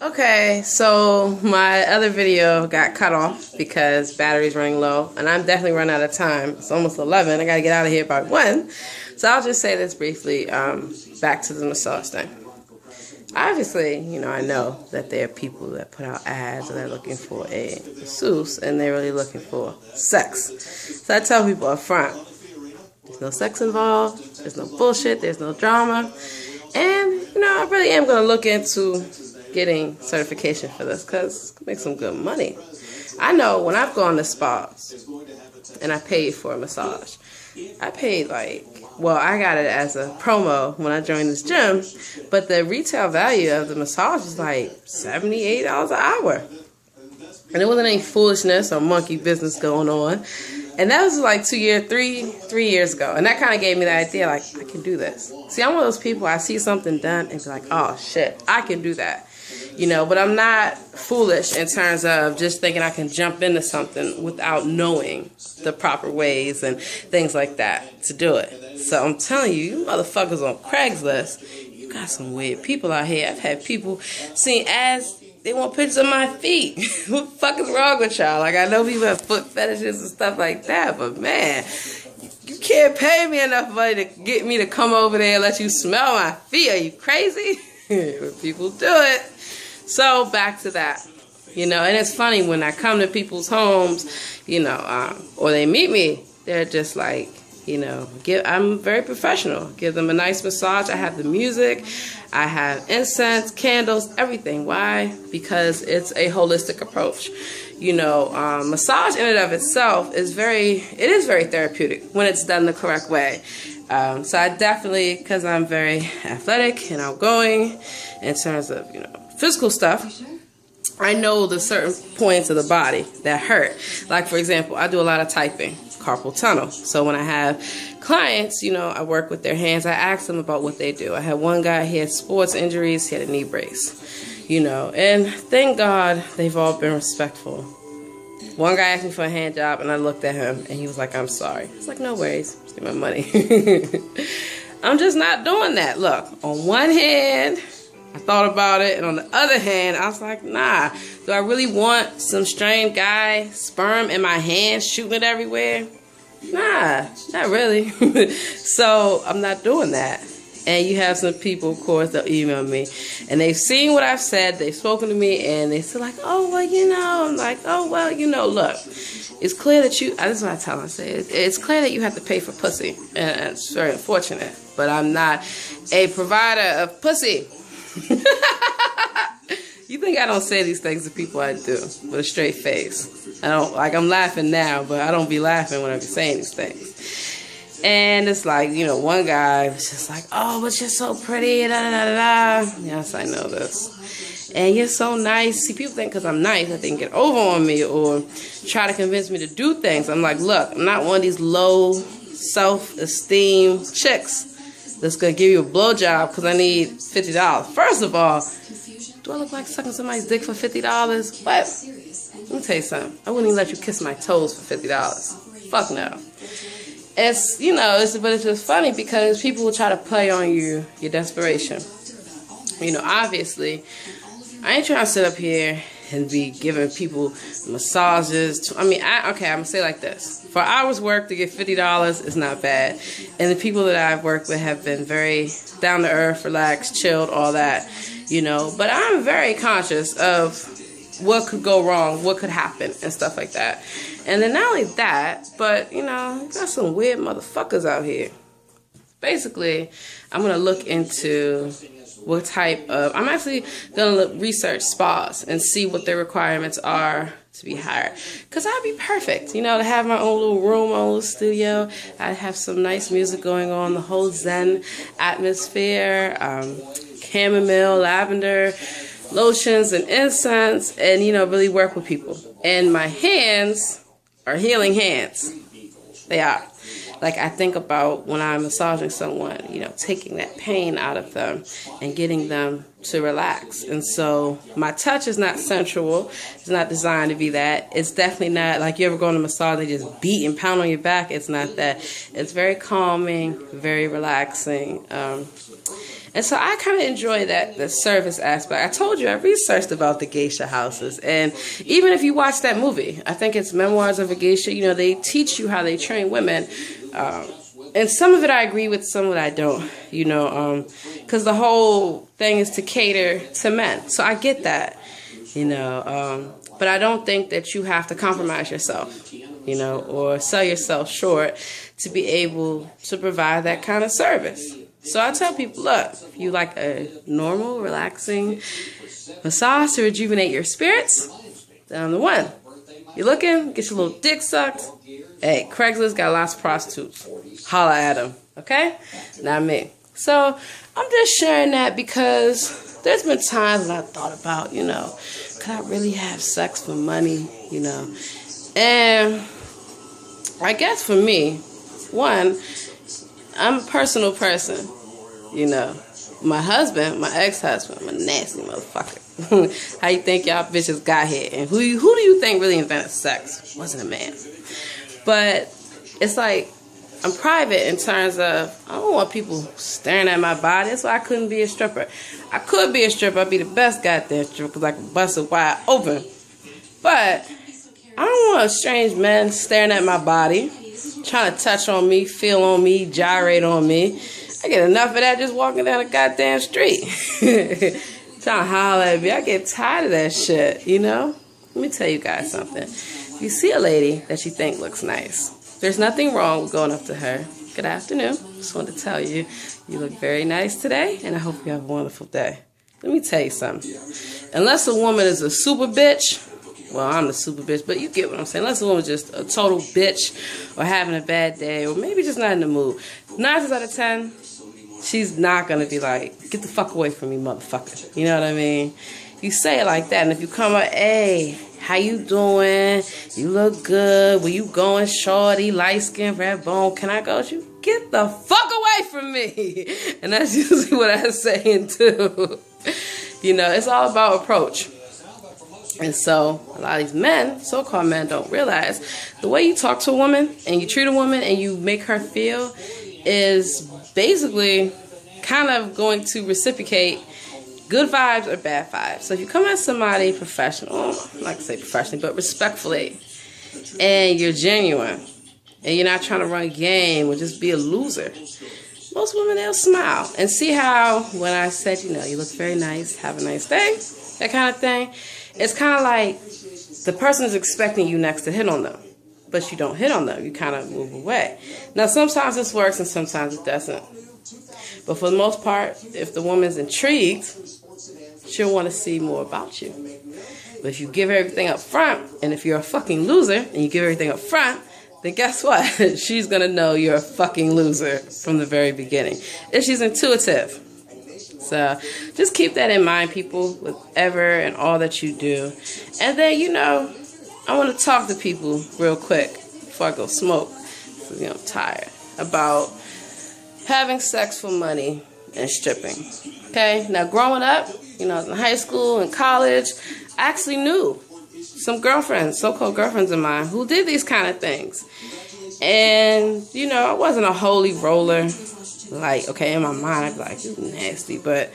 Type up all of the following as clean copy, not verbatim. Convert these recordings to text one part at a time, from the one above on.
Okay, so my other video got cut off because battery's running low, and I'm definitely running out of time. It's almost 11. I gotta get out of here by 1. So I'll just say this briefly, back to the massage thing. Obviously, I know that there are people that put out ads and they're looking for a masseuse, and they're really looking for sex. So I tell people up front, there's no sex involved, there's no bullshit, there's no drama, and, I really am going to look into getting certification for this because it makes some good money. I know when I've gone to spas and I paid for a massage, I paid I got it as a promo when I joined this gym, but the retail value of the massage was like $78 an hour. And it wasn't any foolishness or monkey business going on. And that was like 3 years ago. And that kind of gave me the idea, I can do this. See, I'm one of those people, I see something done and be like, oh shit, I can do that. But I'm not foolish in terms of just thinking I can jump into something without knowing the proper ways and things like that to do it. So I'm telling you, you motherfuckers on Craigslist, you got some weird people out here. I've had people seeing ads, they want pictures of my feet. What the fuck is wrong with y'all? I know people have foot fetishes and stuff like that, but man, you can't pay me enough money to get me to come over there and let you smell my feet. Are you crazy? People do it. So back to that, and it's funny when I come to people's homes, or they meet me, they're just like, I'm very professional. Give them a nice massage. I have the music, I have incense, candles, everything. Why? Because it's a holistic approach. Massage in and of itself is very therapeutic when it's done the correct way. So I definitely, because I'm very athletic and outgoing in terms of, physical stuff, I know the certain points of the body that hurt. Like, for example, I do a lot of typing, carpal tunnel. So when I have clients, I work with their hands. I ask them about what they do. I had one guy, he had sports injuries, he had a knee brace, and thank God they've all been respectful. One guy asked me for a hand job, and I looked at him, and he was like, I'm sorry. I was like, no worries, just give me my money. I'm just not doing that. Look, on one hand, I thought about it, and on the other hand, I was like, nah. Do I really want some strange guy sperm in my hand shooting it everywhere? Nah, not really. So I'm not doing that. And you have some people, of course, that email me, and they've seen what I've said, they've spoken to me, and they say like, oh, well, I'm like, oh, well, look, it's clear that this is what I tell them, I say, it's clear that you have to pay for pussy, and it's very unfortunate, but I'm not a provider of pussy. You think I don't say these things to people? I do, with a straight face. I don't, I'm laughing now, but I don't be laughing when I be saying these things. And it's like, one guy was just like, oh, but you're so pretty, da da da da. Yes, I know this. And you're so nice. See, people think because I'm nice that they can get over on me or try to convince me to do things. I'm like, look, I'm not one of these low self-esteem chicks that's going to give you a blowjob because I need $50. First of all, do I look like sucking somebody's dick for $50? What? Let me tell you something. I wouldn't even let you kiss my toes for $50. Fuck no. It's, but it's just funny because people will try to play on your desperation. Obviously, I ain't trying to sit up here and be giving people massages. I'm going to say it like this. For hours work to get $50 is not bad. And the people that I've worked with have been very down to earth, relaxed, chilled, all that, But I'm very conscious of what could go wrong, what could happen, and stuff like that. And then not only that, but, got some weird motherfuckers out here. Basically, I'm going to look into what type of, I'm actually going to research spas and see what their requirements are to be hired. Because I'd be perfect, to have my own little room, my own little studio. I'd have some nice music going on, the whole Zen atmosphere, chamomile, lavender, lotions and incense, and, really work with people. And my hands are healing hands. They are. Like, I think about when I'm massaging someone, taking that pain out of them and getting them to relax. And so my touch is not sensual. It's not designed to be that. It's definitely not like you ever go on a massage, they just beat and pound on your back. It's not that. It's very calming, very relaxing. And so I kind of enjoy that, the service aspect. I told you I researched about the geisha houses, and even if you watch that movie, I think it's Memoirs of a Geisha, you know, they teach you how they train women. And some of it I agree with, some of it I don't, you know, because the whole thing is to cater to men. So I get that, you know, but I don't think that you have to compromise yourself, you know, or sell yourself short to be able to provide that kind of service. So I tell people, look, if you like a normal, relaxing massage to rejuvenate your spirits, then I'm the one. You looking? Get your little dick sucked? Hey, Craigslist got lots of prostitutes. Holla at them, okay? Not me. So I'm just sharing that because there's been times that I thought about, you know, could I really have sex for money, you know? And I guess for me, one, I'm a personal person, you know. My husband, my ex-husband, I'm a nasty motherfucker. How you think y'all bitches got here? And who do you think really invented sex? Wasn't a man. But it's like, I'm private in terms of, I don't want people staring at my body. That's why I couldn't be a stripper. I could be a stripper. I'd be the best goddamn stripper because I could bust it wide open. But I don't want strange men staring at my body, trying to touch on me, feel on me, gyrate on me. I get enough of that just walking down the goddamn street. Trying to holler at me. I get tired of that shit, you know? Let me tell you guys something. If you see a lady that you think looks nice, there's nothing wrong with going up to her. Good afternoon. Just wanted to tell you, you look very nice today, and I hope you have a wonderful day. Let me tell you something. Unless a woman is a super bitch, well, I'm the super bitch, but you get what I'm saying. Unless a woman's just a total bitch or having a bad day or maybe just not in the mood, 9 times out of 10, she's not going to be like, get the fuck away from me, motherfucker. You know what I mean? You say it like that, and if you come up, hey, how you doing? You look good. Where you going, shorty? Light skin, red bone. Can I go with you? Get the fuck away from me. And that's usually what I'm saying too. You know, it's all about approach. And so a lot of these men, so-called men, don't realize the way you talk to a woman and you treat a woman and you make her feel is basically kind of going to reciprocate good vibes or bad vibes. So if you come at somebody professional, I'm not to say professionally, but respectfully, and you're genuine, and you're not trying to run a game or just be a loser, most women, they'll smile. And see how when I said, you know, you look very nice, have a nice day, that kind of thing, it's kind of like the person is expecting you next to hit on them, but you don't hit on them. You kind of move away. Now, sometimes this works and sometimes it doesn't. But for the most part, if the woman's intrigued, she'll want to see more about you. But if you give her everything up front, and if you're a fucking loser and you give her everything up front, then guess what? She's going to know you're a fucking loser from the very beginning. If she's intuitive. So just keep that in mind, people, with ever and all that you do. And then, you know, I want to talk to people real quick before I go smoke. So, you know, I'm tired. About having sex for money and stripping. Okay? Now, growing up, you know, in high school and college, I actually knew some girlfriends, so-called girlfriends of mine, who did these kind of things. And, you know, I wasn't a holy roller. Like, okay, in my mind, I'd be like, this is nasty. But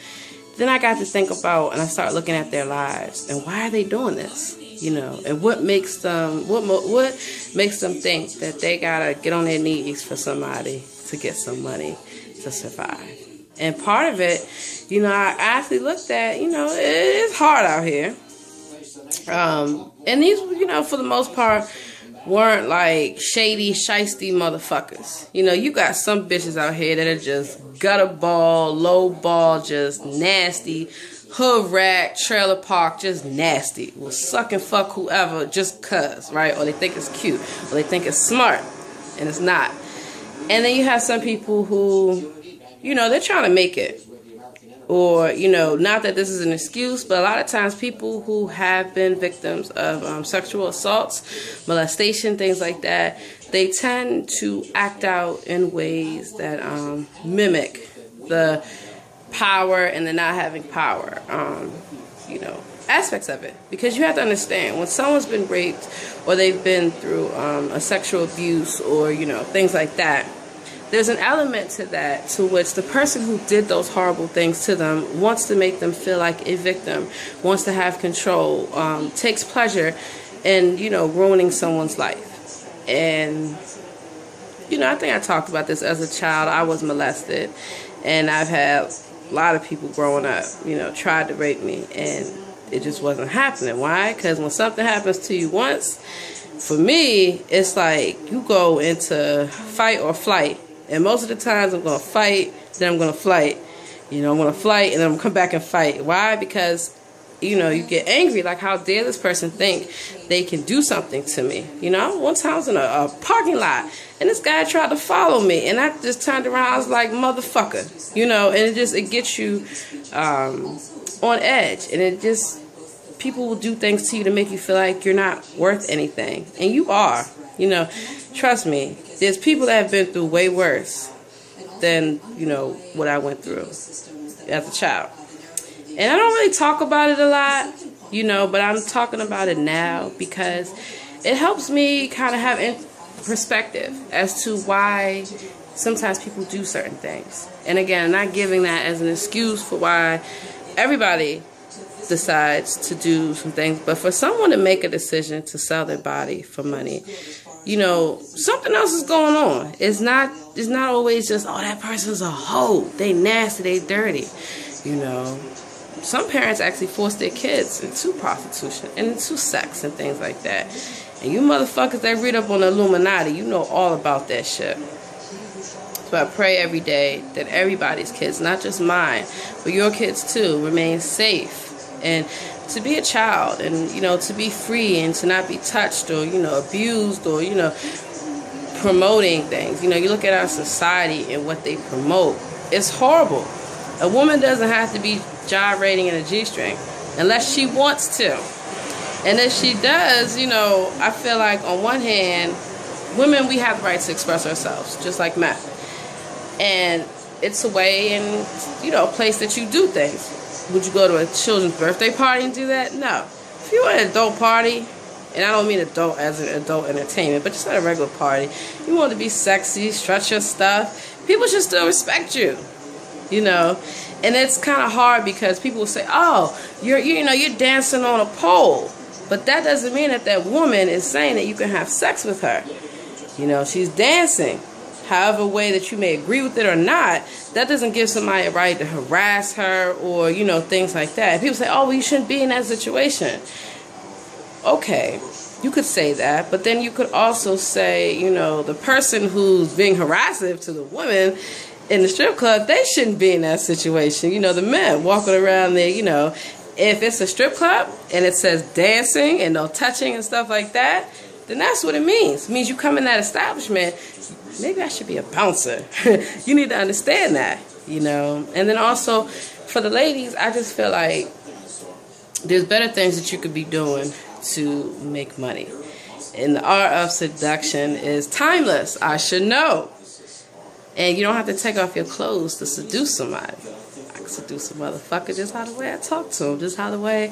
then I got to think about, and I started looking at their lives. And why are they doing this? You know, and what makes them, what makes them think that they gotta get on their knees for somebody to get some money to survive? And part of it, you know, I actually looked at, you know, it's hard out here. And these, you know, for the most part, weren't like shady, shiesty motherfuckers. You know, you got some bitches out here that are just gutter ball, low ball, just nasty, hood rat, trailer park, just nasty. Will suck and fuck whoever just cuz, right? Or they think it's cute, or they think it's smart, and it's not. And then you have some people who, you know, they're trying to make it. Or, you know, not that this is an excuse, but a lot of times people who have been victims of sexual assaults, molestation, things like that, they tend to act out in ways that mimic the power and the not having power, you know, aspects of it. Because you have to understand, when someone's been raped or they've been through a sexual abuse or, you know, things like that, there's an element to that to which the person who did those horrible things to them wants to make them feel like a victim, wants to have control, takes pleasure in, you know, ruining someone's life. And, you know, I think I talked about this as a child. I was molested, and I've had a lot of people growing up, you know, tried to rape me, and it just wasn't happening. Why? Because when something happens to you once, for me, it's like you go into fight or flight. And most of the times I'm going to fight, then I'm going to flight. You know, I'm going to flight, and then I'm going to come back and fight. Why? Because, you know, you get angry. Like, how dare this person think they can do something to me? You know, one time I was in a parking lot, and this guy tried to follow me. And I just turned around. I was like, motherfucker. You know, and it gets you on edge. And it just, people will do things to you to make you feel like you're not worth anything. And you are. You know, trust me. There's people that have been through way worse than, you know, what I went through as a child. And I don't really talk about it a lot, you know, but I'm talking about it now because it helps me kind of have perspective as to why sometimes people do certain things. And again, I'm not giving that as an excuse for why everybody decides to do some things, but for someone to make a decision to sell their body for money, you know, something else is going on. It's not always just, oh, that person's a hoe, they nasty, they dirty. You know, some parents actually force their kids into prostitution and into sex and things like that. And you motherfuckers that read up on the Illuminati, you know all about that shit. So I pray every day that everybody's kids, not just mine, but your kids too, remain safe. And to be a child, and, you know, to be free and to not be touched or, you know, abused or, you know, promoting things. You know, you look at our society and what they promote. It's horrible. A woman doesn't have to be gyrating in a G-string unless she wants to. And if she does, you know, I feel like on one hand, women, we have the right to express ourselves, just like men. And it's a way and, you know, a place that you do things. Would you go to a children's birthday party and do that? No. If you're at an adult party, and I don't mean adult as an adult entertainment, but just at a regular party, you want to be sexy, stretch your stuff, people should still respect you, you know. And it's kind of hard because people will say, oh, you're dancing on a pole. But that doesn't mean that that woman is saying that you can have sex with her. You know, she's dancing. However way that you may agree with it or not, that doesn't give somebody a right to harass her or, you know, things like that. And people say, oh, well, you shouldn't be in that situation. Okay, you could say that, but then you could also say, you know, the person who's being harassive to the women in the strip club, they shouldn't be in that situation. You know, the men walking around there, you know, if it's a strip club and it says dancing and no touching and stuff like that, then that's what it means. It means you come in that establishment, maybe I should be a bouncer. You need to understand that, you know. And then also, for the ladies, I just feel like there's better things that you could be doing to make money. And the art of seduction is timeless. I should know. And you don't have to take off your clothes to seduce somebody. I can seduce a motherfucker just how the way I talk to them, just how the way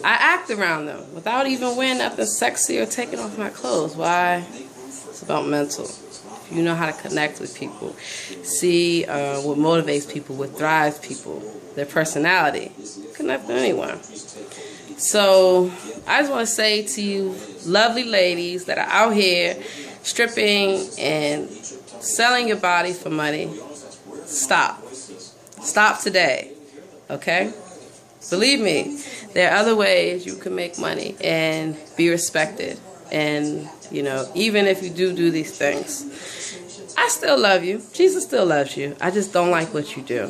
I act around them, without even wearing nothing sexy or taking off my clothes. Why? It's about mental. You know how to connect with people. See what motivates people, what drives people, their personality. Connect with anyone. So I just want to say to you lovely ladies that are out here stripping and selling your body for money, stop. Stop today. Okay? Believe me, there are other ways you can make money and be respected. And, you know, even if you do these things, I still love you. Jesus still loves you. I just don't like what you do.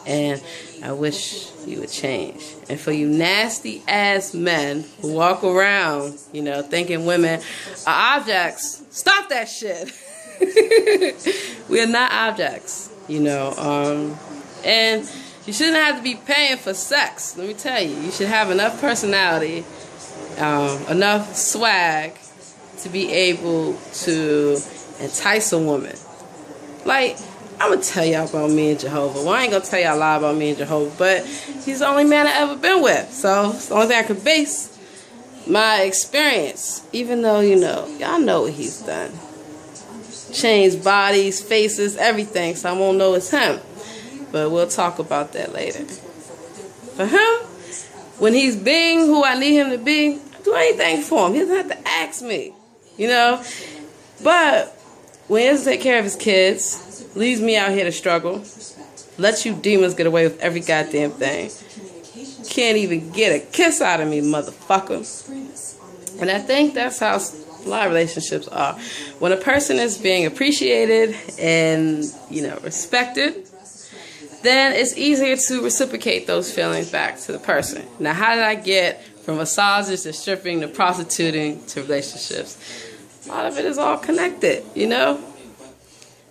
And I wish you would change. And for you nasty ass men who walk around, you know, thinking women are objects, stop that shit. We are not objects, you know. And you shouldn't have to be paying for sex. Let me tell you, you should have enough personality, enough swag to be able to entice a woman. Like, I'm going to tell y'all about me and Jehovah. Well, I ain't going to tell y'all a lot about me and Jehovah, but he's the only man I ever been with. So it's the only thing I could base my experience. Even though, you know, y'all know what he's done. changed bodies, faces, everything, so I won't know it's him. But we'll talk about that later. For him, when he's being who I need him to be, I do anything for him. He doesn't have to ask me, you know. But when he doesn't take care of his kids, leaves me out here to struggle, lets you demons get away with every goddamn thing, can't even get a kiss out of me, motherfucker. And I think that's how a lot of relationships are. When a person is being appreciated and, you know, respected, then it's easier to reciprocate those feelings back to the person. Now, how did I get from massages to stripping to prostituting to relationships? A lot of it is all connected, you know?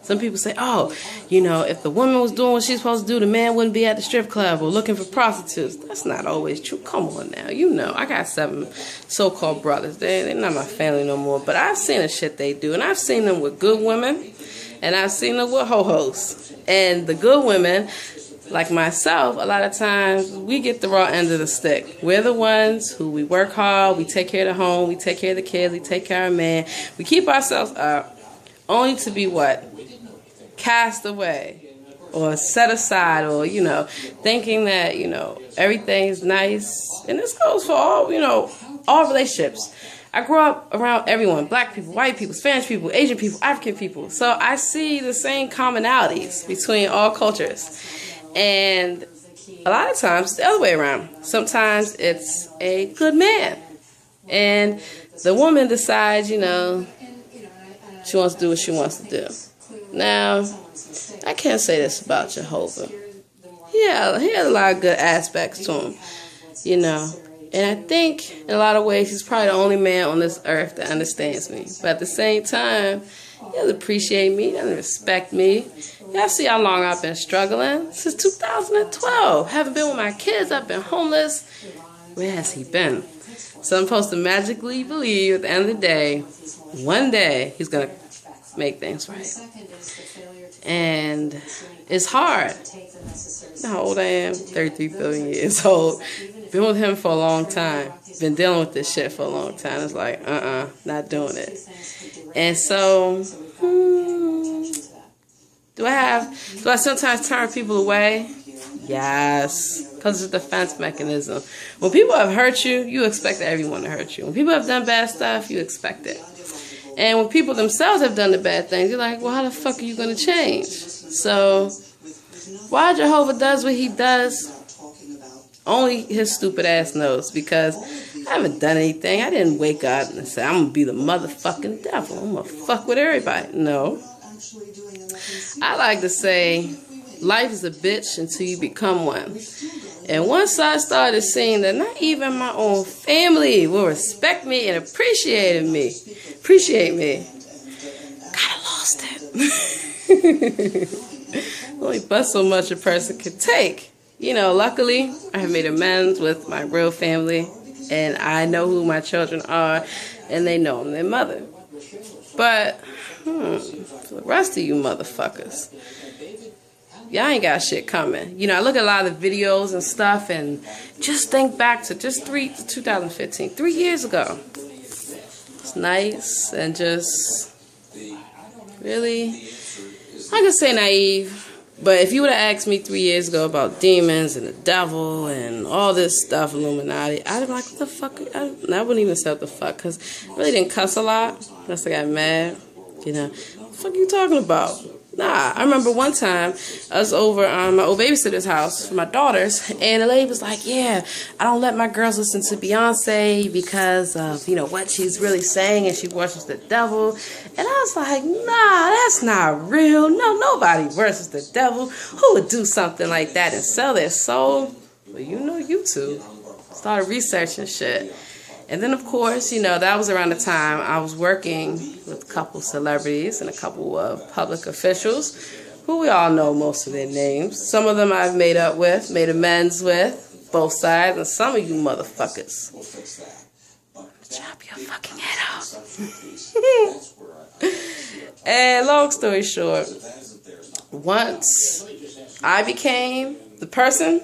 Some people say, oh, you know, if the woman was doing what she's supposed to do, the man wouldn't be at the strip club or looking for prostitutes. That's not always true. Come on now. You know, I got 7 so-called brothers. They're not my family no more. But I've seen the shit they do. And I've seen them with good women. And I've seen them with ho-hos. And the good women, like myself, a lot of times we get the raw end of the stick. We're the ones who we work hard. We take care of the home. We take care of the kids. We take care of man. We keep ourselves up only to be what? Cast away or set aside, or, you know, thinking that, you know, everything is nice. And this goes for all, you know, all relationships. I grew up around everyone, black people, white people, Spanish people, Asian people, African people. So I see the same commonalities between all cultures. And a lot of times it's the other way around. Sometimes it's a good man. And the woman decides, you know, she wants to do what she wants to do. Now, I can't say this about Jehovah. He had a lot of good aspects to him, you know. And I think in a lot of ways he's probably the only man on this earth that understands me. But at the same time, he doesn't appreciate me, he doesn't respect me. Y'all see how long I've been struggling? Since 2012. Haven't been with my kids, I've been homeless. Where has he been? So I'm supposed to magically believe at the end of the day, one day he's going to make things right. And it's hard. You know how old I am? 33 billion years old. Been with him for a long time. Been dealing with this shit for a long time. It's like, not doing it. And so, do I sometimes turn people away? Yes. Because it's a defense mechanism. When people have hurt you, you expect everyone to hurt you. When people have done bad stuff, you expect it. And when people themselves have done the bad things, you're like, well, how the fuck are you going to change? So, why Jehovah does what he does, only his stupid ass knows. Because I haven't done anything. I didn't wake up and say, I'm going to be the motherfucking devil. I'm going to fuck with everybody. No. I like to say, life is a bitch until you become one. And once I started seeing that not even my own family will respect me and appreciate me, kind of lost it. Only but so much a person could take. You know, luckily, I have made amends with my real family, and I know who my children are, and they know I'm their mother. But, for the rest of you motherfuckers, y'all ain't got shit coming. You know, I look at a lot of the videos and stuff, and just think back to 2015, 3 years ago. It's nice and just really, I could say naive. But if you would have asked me 3 years ago about demons and the devil and all this stuff, Illuminati, I'd have been like, what the fuck? I wouldn't even say what the fuck, because I really didn't cuss a lot unless I got mad. You know, what the fuck are you talking about? Nah, I remember one time I was over my old babysitter's house for my daughters, and the lady was like, yeah, I don't let my girls listen to Beyonce because of, you know, what she's really saying, and she worships the devil. And I was like, nah, that's not real. No, nobody worships the devil. Who would do something like that and sell their soul? Well, you know, YouTube. Started researching shit. And then, of course, you know, that was around the time I was working with a couple celebrities and a couple of public officials who we all know most of their names. Some of them I've made amends with, both sides, and some of you motherfuckers, chop your fucking head off. And long story short, once I became the person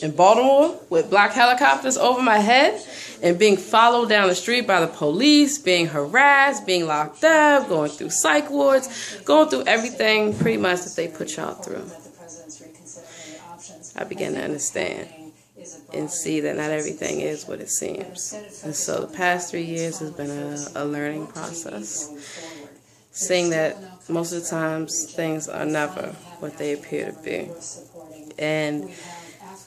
in Baltimore with black helicopters over my head and being followed down the street by the police, being harassed, being locked up, going through psych wards, going through everything pretty much that they put y'all through. I began to understand and see that not everything is what it seems. And so the past 3 years has been a learning process. Seeing that most of the times things are never what they appear to be. And,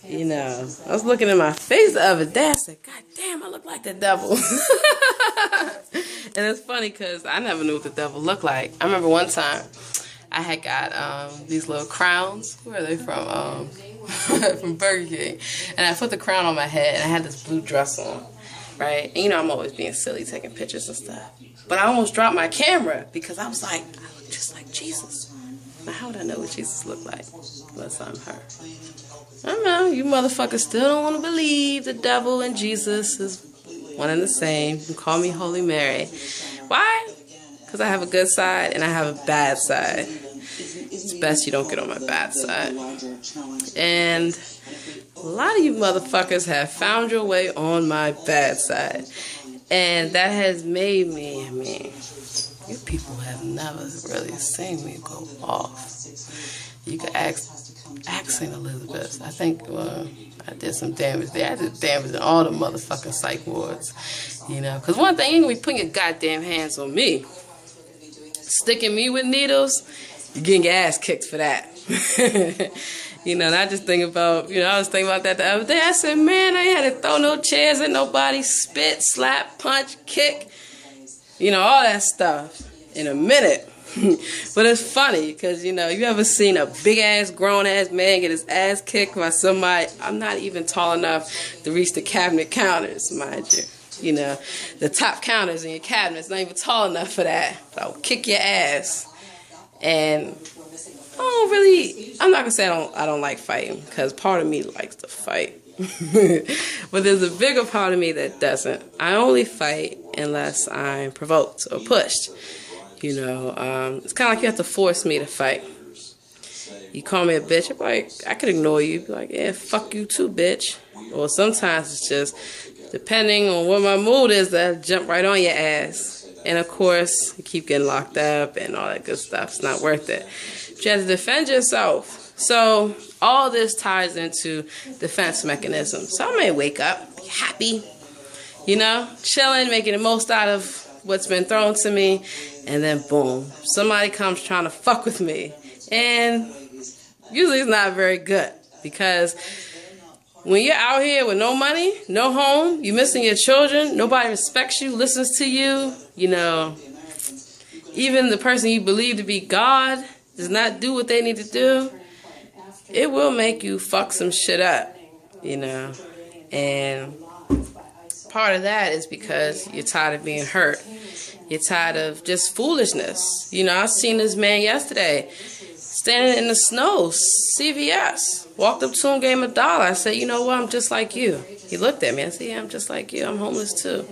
you know, I was looking in my face the other day. I said, God damn, I look like the devil. And it's funny because I never knew what the devil looked like. I remember one time I had got these little crowns. Where are they from? From Burger King. And I put the crown on my head and I had this blue dress on. Right? And you know I'm always being silly taking pictures and stuff. But I almost dropped my camera because I was like, I look just like Jesus. Now how would I know what Jesus looked like unless I'm her? I don't know. You motherfuckers still don't want to believe the devil and Jesus is one and the same. You can call me Holy Mary. Why? Because I have a good side and I have a bad side. It's best you don't get on my bad side. And a lot of you motherfuckers have found your way on my bad side. And that has made me, I mean, you people have never really seen me go off. You could ask St. Elizabeth. I think I did some damage there. I did damage in all the motherfucking psych wards. You know, because one thing, you ain't gonna be putting your goddamn hands on me. Sticking me with needles, you're getting your ass kicked for that. You know, and I just think about, you know, I was thinking about that the other day. I said, man, I ain't had to throw no chairs at nobody, spit, slap, punch, kick, you know, all that stuff in a minute. But it's funny because, you know, you ever seen a big-ass, grown-ass man get his ass kicked by somebody? I'm not even tall enough to reach the cabinet counters, mind you. You know, the top counters in your cabinet's not even tall enough for that. But I'll kick your ass. And I'm not gonna say I don't like fighting, because part of me likes to fight. But there's a bigger part of me that doesn't. I only fight unless I'm provoked or pushed. You know, it's kind of like you have to force me to fight. You call me a bitch, I'm like, I could ignore you. Be like, yeah, fuck you too, bitch. Or sometimes it's just, depending on what my mood is, I'll jump right on your ass. And of course, you keep getting locked up and all that good stuff. It's not worth it. But you have to defend yourself. So all this ties into defense mechanisms. So I may wake up, be happy, you know, chilling, making the most out of what's been thrown to me. And then boom, somebody comes trying to fuck with me. And usually it's not very good, because when you're out here with no money, no home, you're missing your children, nobody respects you, listens to you, you know, even the person you believe to be God does not do what they need to do, it will make you fuck some shit up, you know. And part of that is because you're tired of being hurt. You're tired of just foolishness. You know, I seen this man yesterday standing in the snow, CVS. Walked up to him, gave him $1. I said, you know what, I'm just like you. He looked at me. I said, yeah, I'm just like you. I'm homeless too.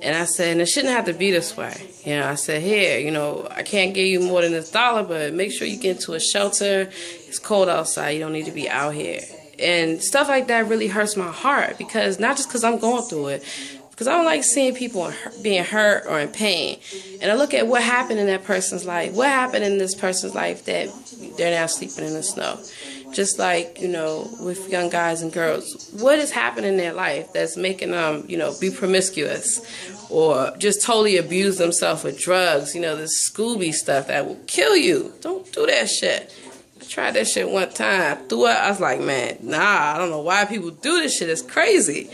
And I said, and it shouldn't have to be this way. You know, I said, here, you know, I can't give you more than this $1, but make sure you get into a shelter. It's cold outside. You don't need to be out here. And stuff like that really hurts my heart, because not just because I'm going through it, because I don't like seeing people being hurt or in pain. And I look at what happened in that person's life. What happened in this person's life that they're now sleeping in the snow? Just like, you know, with young guys and girls, what has happened in their life that's making them, you know, be promiscuous or just totally abuse themselves with drugs, you know, this Scooby stuff that will kill you. Don't do that shit. I tried that shit one time. I threw up. I was like, man, nah, I don't know why people do this shit. It's crazy.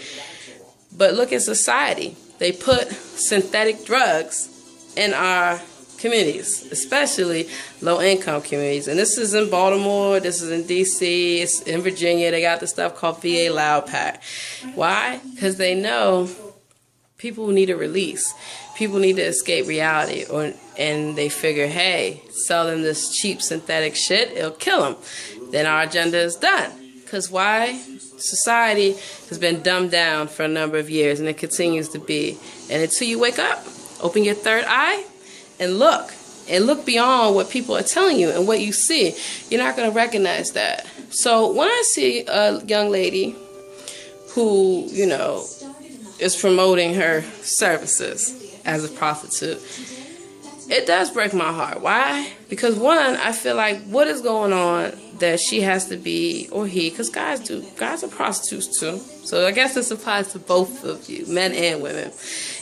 But look at society. They put synthetic drugs in our communities, especially low-income communities. And this is in Baltimore, this is in D.C., it's in Virginia. They got this stuff called VA Loud Pack. Why? Because they know people need a release. People need to escape reality. And they figure, hey, sell them this cheap synthetic shit, it'll kill them. Then our agenda is done. Because why? Society has been dumbed down for a number of years, and it continues to be. And until you wake up, open your third eye, and look, and look beyond what people are telling you and what you see, you're not going to recognize that. So when I see a young lady who, you know, is promoting her services as a prostitute, it does break my heart. Why? Because one, I feel like what is going on that she has to be, or he, because guys are prostitutes too. So I guess this applies to both of you, men and women,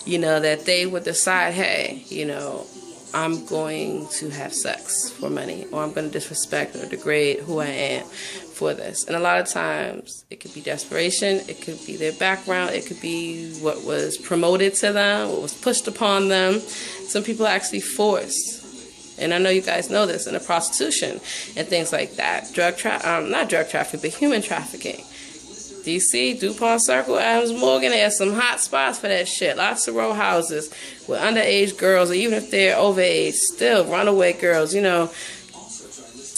you know, that they would decide, hey, you know, I'm going to have sex for money, or I'm going to disrespect or degrade who I am for this. And a lot of times it could be desperation, it could be their background, it could be what was promoted to them, what was pushed upon them. Some people are actually forced. And I know you guys know this in the prostitution and things like that. Not drug trafficking, but human trafficking. DC, DuPont Circle, Adams Morgan, there's some hot spots for that shit. Lots of row houses with underage girls, or even if they're overage, still runaway girls. You know,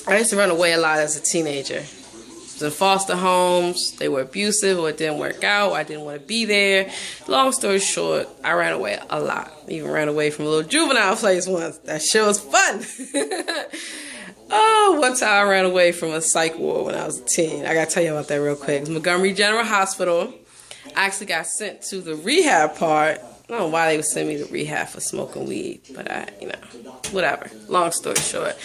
I used to run away a lot as a teenager. I was in foster homes, they were abusive, or it didn't work out, or I didn't want to be there. Long story short, I ran away a lot. Even ran away from a little juvenile place once. That shit was fun. Oh, one time I ran away from a psych ward when I was a teen. I gotta tell you about that real quick. It was Montgomery General Hospital. I actually got sent to the rehab part. I don't know why they would send me to rehab for smoking weed, but you know, whatever. Long story short,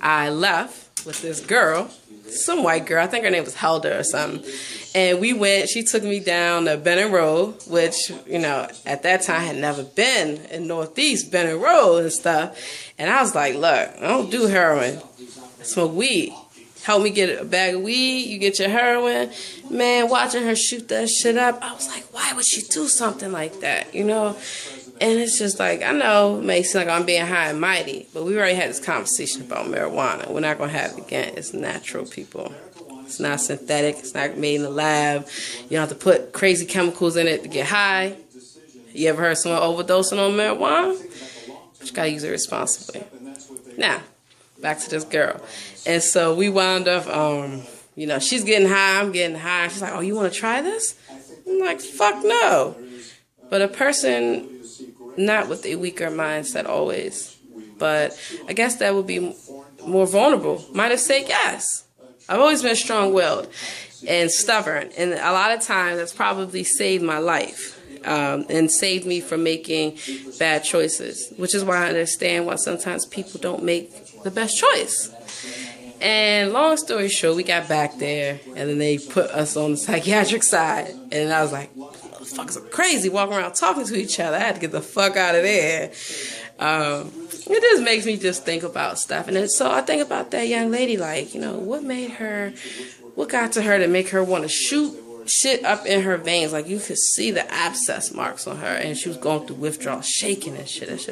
I left with this girl, some white girl. I think her name was Helder or something. And we went, she took me down to Benning Road, which, you know, at that time I had never been in Northeast Benning Road and stuff. And I was like, look, I don't do heroin. I smoke weed. Help me get a bag of weed, you get your heroin. Man, watching her shoot that shit up, I was like, why would she do something like that, you know? And it's just like, I know it may seem like I'm being high and mighty, but we already had this conversation about marijuana. We're not going to have it again. It's natural, people. It's not synthetic. It's not made in the lab. You don't have to put crazy chemicals in it to get high. You ever heard someone overdosing on marijuana? But you got to use it responsibly. Now, back to this girl. And so we wound up, you know, she's getting high, I'm getting high. She's like, oh, you want to try this? I'm like, fuck no. But a person not with a weaker mindset always, but I guess that would be more vulnerable, might have said yes. I've always been strong-willed and stubborn, and a lot of times that's probably saved my life and saved me from making bad choices, which is why I understand why sometimes people don't make the best choice. And long story short, we got back there, and then they put us on the psychiatric side, and I was like, motherfuckers are crazy walking around talking to each other. I had to get the fuck out of there. It just makes me just think about stuff. And then, so I think about that young lady, like, you know, what got to her to make her want to shoot shit up in her veins? Like, you could see the abscess marks on her, and she was going through withdrawal, shaking and shit. That shit